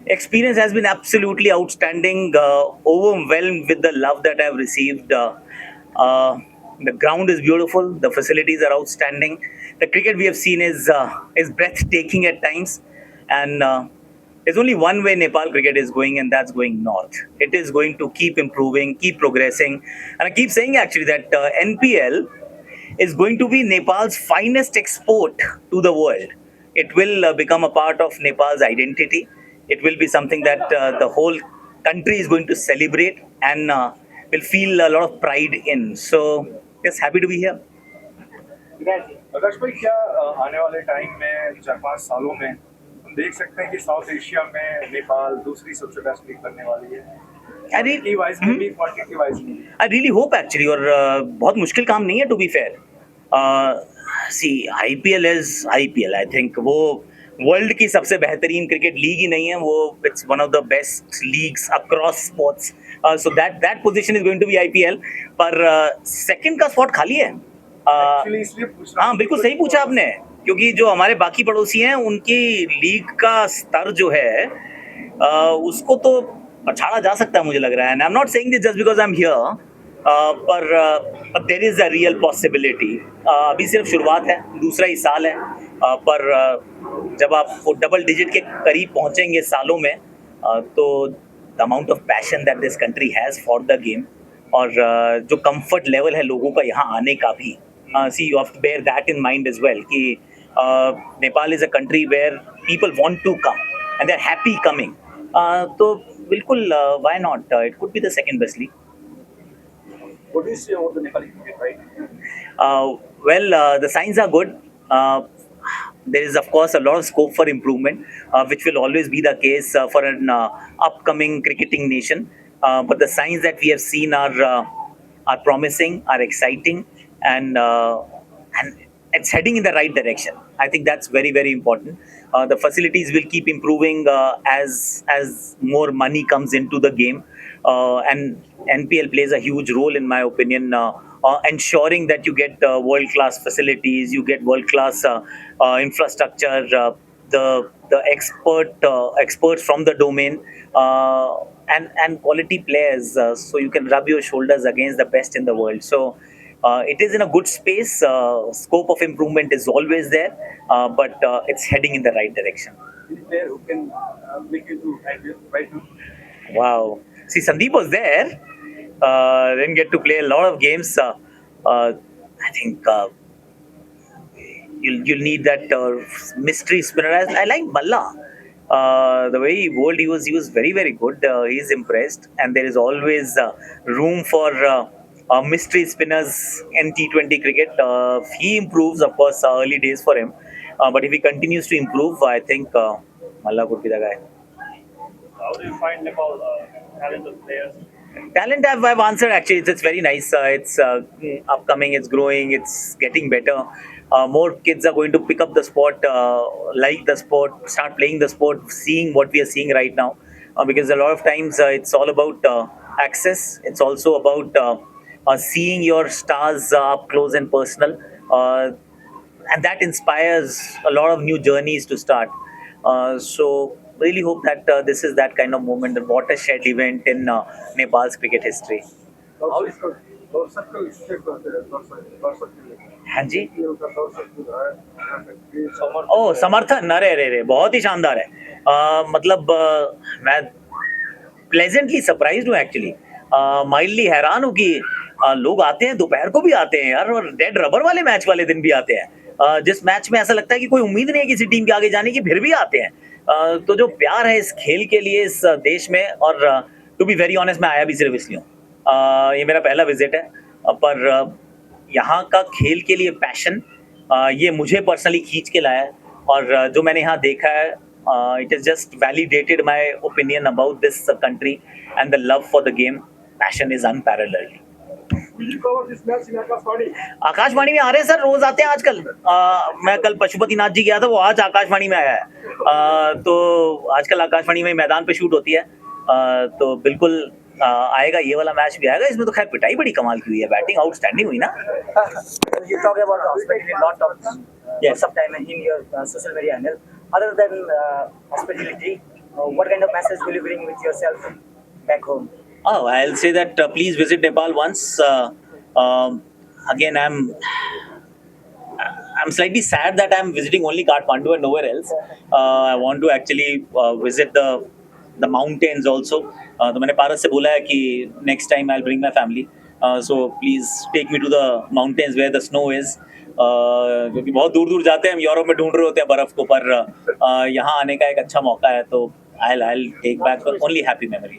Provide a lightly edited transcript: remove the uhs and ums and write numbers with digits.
Experience has been absolutely outstanding, overwhelmed with the love that I've received. Uh, the ground is beautiful, the facilities are outstanding. The cricket we have seen is breathtaking at times, and there's only one way Nepal cricket is going, and that's going north. It is going to keep improving, keep progressing, and I keep saying actually that NPL is going to be Nepal's finest export to the world. It will become a part of Nepal's identity. It will be something that the whole country is going to celebrate and will feel a lot of pride in. So, yes, happy to be here. आकाश भाई क्या आने वाले time में 4-5 सालों में हम देख सकते हैं कि साउथ एशिया में नेपाल दूसरी सबसे बेस्ट लीग बनने वाली है I क्वांटिटी really, वाइज में भी क्वांटिटी वाइज में भी I really hope actually, और बहुत मुश्किल काम नहीं है to be fair. See IPL is IPL. I think वो वर्ल्ड की सबसे बेहतरीन क्रिकेट लीग ही नहीं है वो. It's one of the best leagues across sports. So that position is going to be IPL. पर सेकंड का स्पॉट खाली है. एक्चुअली इसलिए पूछ रहा हाँ, हूँ कि बिल्कुल कुछ सही पूछा आपने. क्योंकि जो हमारे बाकी पड़ोसी हैं उनकी लीग का स्तर जो है उसको तो पछाड़ा जा सकता है मुझे लग रहा है. I am not saying this just because I am here. पर there is a real possibility. अभी सिर्फ शुरुआत है, दूसरा ही साल है. पर जब आप वो डबल डिजिट के करीब पहुंचेंगे सालों में, तो the amount of passion that this country has for the game, और जो कंफर्ट लेवल है लोगों का यहाँ आने का भी. See you have to bear that in mind as well कि Nepal is a country where people want to come and they are happy coming. तो बिल्कुल, why not, it could be the second best league. What is your the Nepali cricket right The signs are good. There is, of course, a lot of scope for improvement, which will always be the case for an upcoming cricketing nation. But the signs that we have seen are promising, are exciting, and it's heading in the right direction. I think that's very, very important. The facilities will keep improving as more money comes into the game, and NPL plays a huge role, in my opinion. Ensuring that you get world class facilities, you get world class infrastructure, the experts from the domain, and quality players, so you can rub your shoulders against the best in the world. So it is in a good space. Scope of improvement is always there, but it's heading in the right direction. Player who can make you two right now? Wow. See, Sandeep was there. Didn't get to play a lot of games. I think you'll need that mystery spinner. I like Malla. The way he bowled, he was very, very good. He's impressed, and there is always room for mystery spinners in T20 cricket. If he improves, of course, early days for him. But if he continues to improve, I think Malla could be the guy. How do you find Nepal talented players? Talent, I've answered actually. It's very nice. It's upcoming, it's growing, it's getting better. More kids are going to pick up the sport, like the sport, start playing the sport, seeing what we are seeing right now. Because a lot of times it's all about access, it's also about seeing your stars up close and personal. And that inspires a lot of new journeys to start. So really hope that this is that kind of moment, the watershed event in Nepal's cricket history. How is दर्शक का state करते हैं दर्शक के लिए हाँ जी. PL का दर्शक जो है समर्थन ओ समर्थन, अरे अरे अरे, बहुत ही शानदार है. मतलब मैं प्लेजेंटली सरप्राइज्ड हूँ एक्चुअली. माइल्डली हैरान हूँ कि लोग आते हैं, दोपहर को भी आते हैं यार, और डेड रबर वाले मैच वाले दिन भी आते हैं. जिस मैच में ऐसा लगता है कि कोई उम्मीद नहीं है किसी टीम के आगे जाने की, फिर भी आते हैं. तो जो प्यार है इस खेल के लिए इस देश में, और टू बी वेरी ऑनेस्ट मैं आया भी सिर्फ इसलिए हूँ. ये मेरा पहला विजिट है. पर यहाँ का खेल के लिए पैशन, ये मुझे पर्सनली खींच के लाया है. और जो मैंने यहाँ देखा है, it has just validated my opinion about this country, and the love for the game. Passion is unparalleled. Will you cover this match in Akashvani? Akashvani में आ रहे हैं सर, रोज आते हैं आजकल. मैं कल पशुपतिनाथ जी गया था, वो आज आकाशवाणी में आया है. तो आजकल आकाशवाणी में मैदान पे शूट होती है. तो बिल्कुल आएगा, ये वाला मैच भी आएगा. इसमें तो खैर पिटाई बड़ी कमाल की हुई है, बैटिंग आउटस्टैंडिंग हुई ना. You talk about the hospitality, lot of Yes. sometime in your social media handle. Other than hospitality, What kind of message will you bring with yourself back home? Oh, I'll say that please visit Nepal once. Again, I'm slightly sad that I'm visiting only Kathmandu and nowhere else. I want to actually visit the mountains also. तो मैंने पारस से बोला है कि next time I'll bring my family. So please take me to the mountains where the snow is. क्योंकि बहुत दूर दूर जाते हैं हम यूरोप में ढूंढ रहे होते हैं बर्फ को पर यहाँ आने का एक अच्छा मौका है तो I'll take back only happy memories.